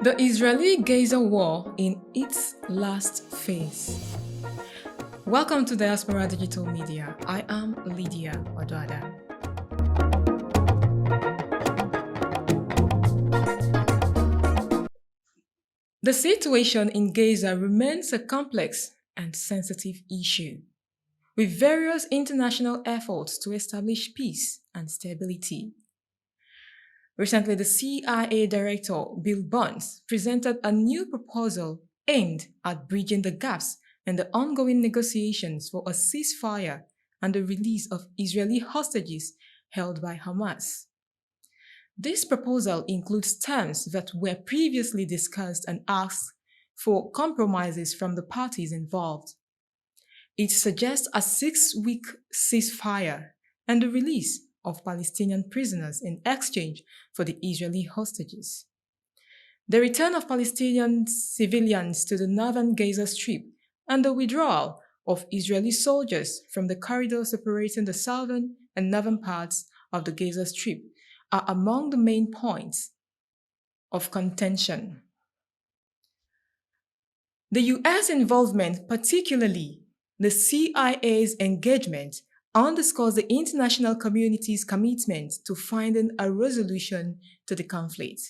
The Israeli-Gaza war in its last phase. Welcome to Diaspora Digital Media. I am Lydia Odoada. The situation in Gaza remains a complex and sensitive issue, with various international efforts to establish peace and stability. Recently, the CIA Director, Bill Burns, presented a new proposal aimed at bridging the gaps in the ongoing negotiations for a ceasefire and the release of Israeli hostages held by Hamas. This proposal includes terms that were previously discussed and asks for compromises from the parties involved. It suggests a 6-week ceasefire and the release of Palestinian prisoners in exchange for the Israeli hostages. The return of Palestinian civilians to the northern Gaza Strip and the withdrawal of Israeli soldiers from the corridor separating the southern and northern parts of the Gaza Strip are among the main points of contention. The US involvement, particularly the CIA's engagement, underscores the international community's commitment to finding a resolution to the conflict.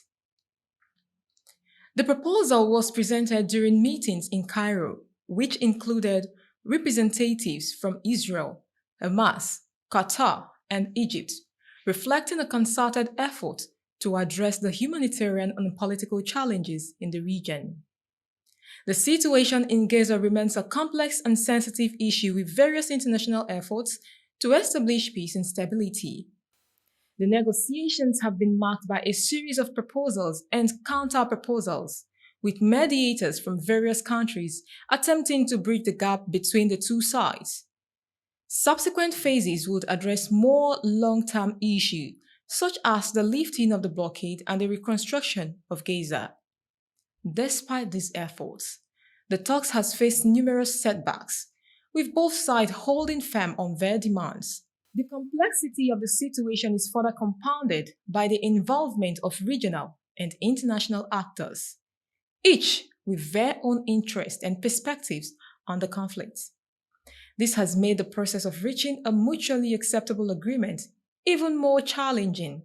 The proposal was presented during meetings in Cairo, which included representatives from Israel, Hamas, Qatar, and Egypt, reflecting a concerted effort to address the humanitarian and political challenges in the region. The situation in Gaza remains a complex and sensitive issue with various international efforts to establish peace and stability. The negotiations have been marked by a series of proposals and counter-proposals, with mediators from various countries attempting to bridge the gap between the two sides. Subsequent phases would address more long-term issues, such as the lifting of the blockade and the reconstruction of Gaza. Despite these efforts, the talks has faced numerous setbacks, with both sides holding firm on their demands. The complexity of the situation is further compounded by the involvement of regional and international actors, each with their own interests and perspectives on the conflict. This has made the process of reaching a mutually acceptable agreement even more challenging.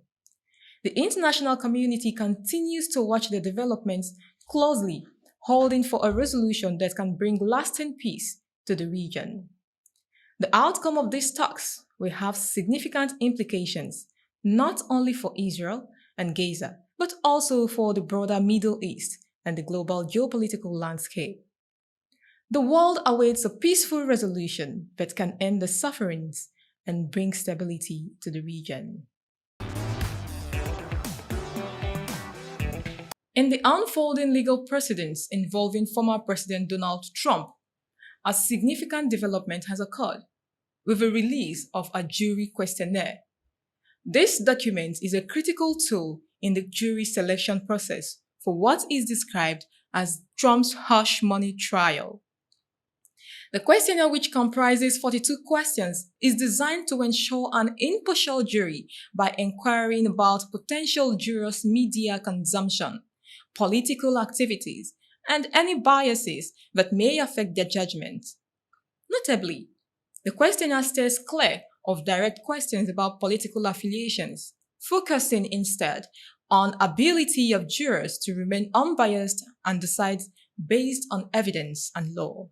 The international community continues to watch the developments closely, holding for a resolution that can bring lasting peace to the region. The outcome of these talks will have significant implications, not only for Israel and Gaza, but also for the broader Middle East and the global geopolitical landscape. The world awaits a peaceful resolution that can end the sufferings and bring stability to the region. In the unfolding legal precedents involving former President Donald Trump, a significant development has occurred with the release of a jury questionnaire. This document is a critical tool in the jury selection process for what is described as Trump's hush money trial. The questionnaire, which comprises 42 questions, is designed to ensure an impartial jury by inquiring about potential jurors' media consumption, political activities, and any biases that may affect their judgment. Notably, the questionnaire stays clear of direct questions about political affiliations, focusing instead on ability of jurors to remain unbiased and decide based on evidence and law.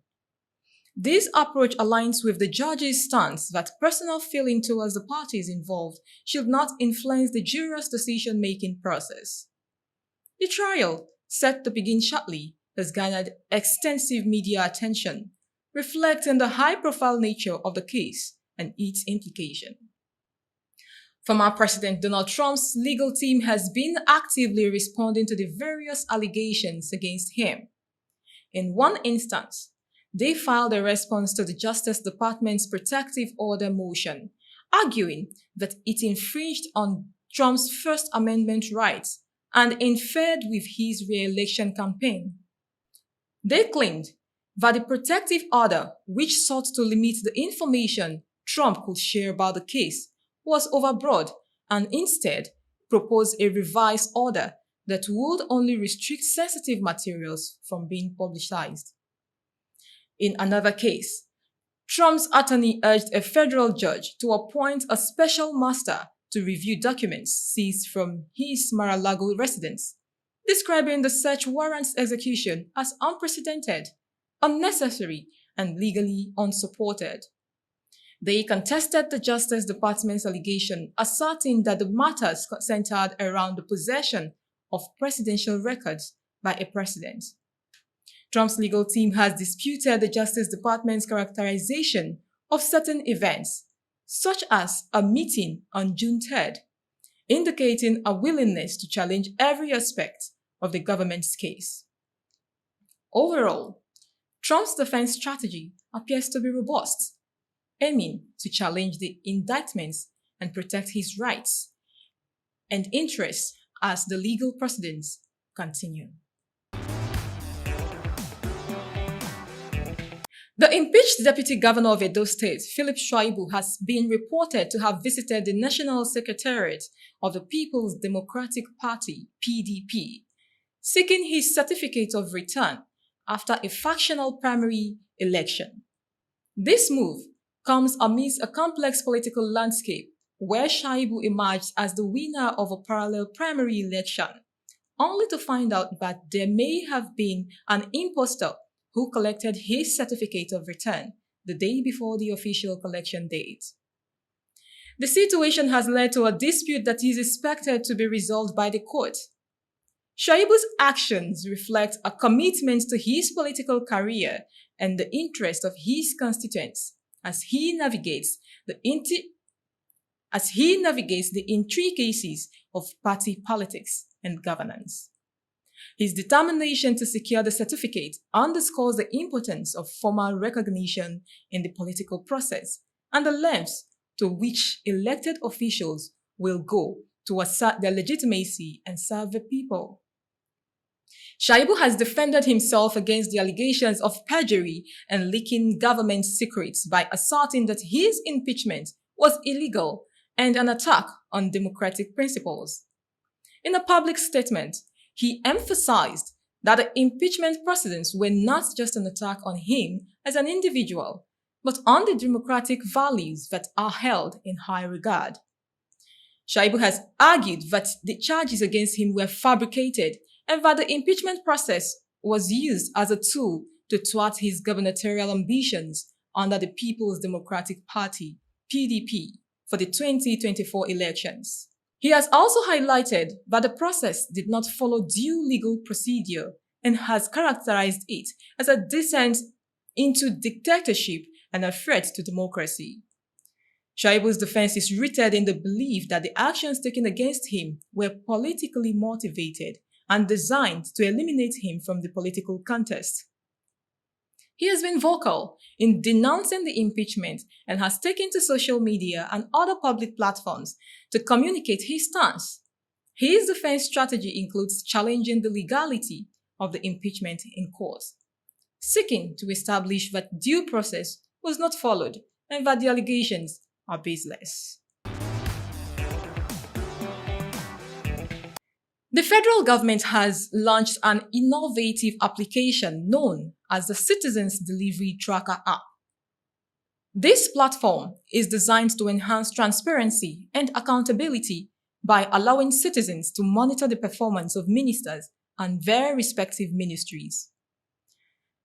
This approach aligns with the judge's stance that personal feeling towards the parties involved should not influence the jurors' decision-making process. The trial, set to begin shortly, has garnered extensive media attention, reflecting the high-profile nature of the case and its implication. Former President Donald Trump's legal team has been actively responding to the various allegations against him. In one instance, they filed a response to the Justice Department's protective order motion, arguing that it infringed on Trump's First Amendment rights and interfered with his re-election campaign. They claimed that the protective order, which sought to limit the information Trump could share about the case, was overbroad and instead proposed a revised order that would only restrict sensitive materials from being publicized. In another case, Trump's attorney urged a federal judge to appoint a special master to review documents seized from his Mar-a-Lago residence, describing the search warrant's execution as unprecedented, unnecessary, and legally unsupported. They contested the Justice Department's allegation, asserting that the matters centered around the possession of presidential records by a president. Trump's legal team has disputed the Justice Department's characterization of certain events, such as a meeting on June 3rd, indicating a willingness to challenge every aspect of the government's case. Overall, Trump's defense strategy appears to be robust, aiming to challenge the indictments and protect his rights and interests as the legal proceedings continue. The impeached Deputy Governor of Edo State, Philip Shuaibu, has been reported to have visited the National Secretariat of the People's Democratic Party, PDP, seeking his certificate of return after a factional primary election. This move comes amidst a complex political landscape where Shuaibu emerged as the winner of a parallel primary election, only to find out that there may have been an impostor who collected his certificate of return the day before the official collection date. The situation has led to a dispute that is expected to be resolved by the court. Shuaibu's actions reflect a commitment to his political career and the interest of his constituents as he navigates the intricacies of party politics and governance. His determination to secure the certificate underscores the importance of formal recognition in the political process and the lengths to which elected officials will go to assert their legitimacy and serve the people. Shuaibu has defended himself against the allegations of perjury and leaking government secrets by asserting that his impeachment was illegal and an attack on democratic principles. In a public statement, he emphasized that the impeachment proceedings were not just an attack on him as an individual, but on the democratic values that are held in high regard. Shuaibu has argued that the charges against him were fabricated and that the impeachment process was used as a tool to thwart his gubernatorial ambitions under the People's Democratic Party, PDP, for the 2024 elections. He has also highlighted that the process did not follow due legal procedure and has characterized it as a descent into dictatorship and a threat to democracy. Shuaibu's defense is rooted in the belief that the actions taken against him were politically motivated and designed to eliminate him from the political contest. He has been vocal in denouncing the impeachment and has taken to social media and other public platforms to communicate his stance. His defense strategy includes challenging the legality of the impeachment in court, seeking to establish that due process was not followed and that the allegations are baseless. The federal government has launched an innovative application known as the Citizens Delivery Tracker app. This platform is designed to enhance transparency and accountability by allowing citizens to monitor the performance of ministers and their respective ministries.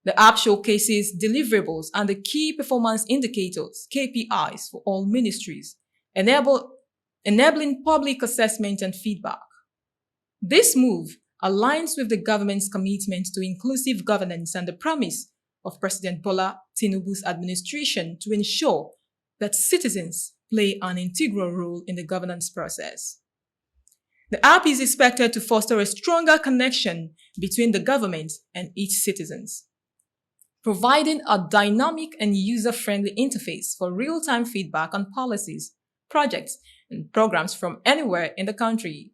The app showcases deliverables and the key performance indicators, KPIs, for all ministries, enabling public assessment and feedback. This move aligns with the government's commitment to inclusive governance and the promise of President Bola Tinubu's administration to ensure that citizens play an integral role in the governance process. The app is expected to foster a stronger connection between the government and its citizens, providing a dynamic and user-friendly interface for real-time feedback on policies, projects, and programs from anywhere in the country.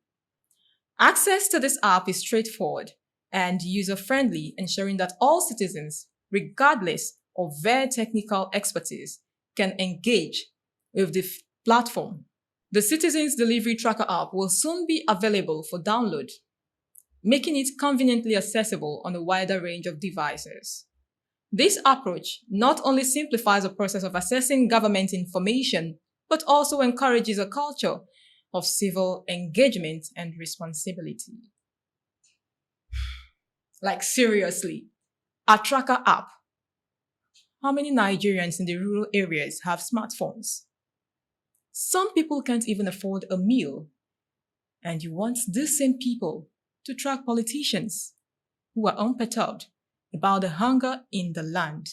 Access to this app is straightforward and user-friendly, ensuring that all citizens, regardless of their technical expertise, can engage with the platform. The Citizens Delivery Tracker app will soon be available for download. making it conveniently accessible on a wider range of devices. This approach not only simplifies the process of accessing government information, but also encourages a culture of civil engagement and responsibility. Like seriously, a tracker app. How many Nigerians in the rural areas have smartphones? Some people can't even afford a meal. And you want these same people to track politicians who are unperturbed about the hunger in the land.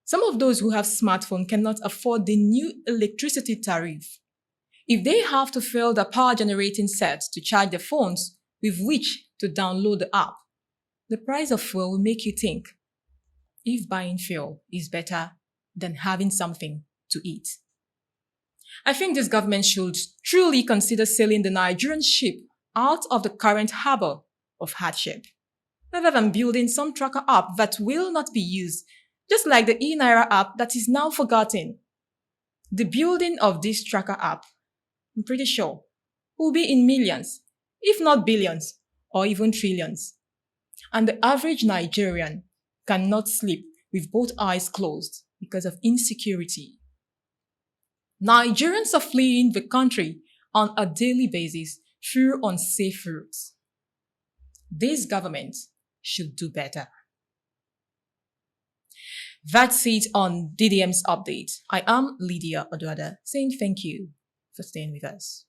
Some of those who have smartphones cannot afford the new electricity tariff. If they have to fill the power generating sets to charge their phones with which to download the app, the price of fuel will make you think if buying fuel is better than having something to eat. I think this government should truly consider sailing the Nigerian ship out of the current harbor of hardship, rather than building some tracker app that will not be used, just like the e-Naira app that is now forgotten. The building of this tracker app, I'm pretty sure, will be in millions, if not billions, or even trillions. And the average Nigerian cannot sleep with both eyes closed because of insecurity. Nigerians are fleeing the country on a daily basis through unsafe routes. This government should do better. That's it on DDM's update. I am Lydia Oduada saying thank you for staying with us.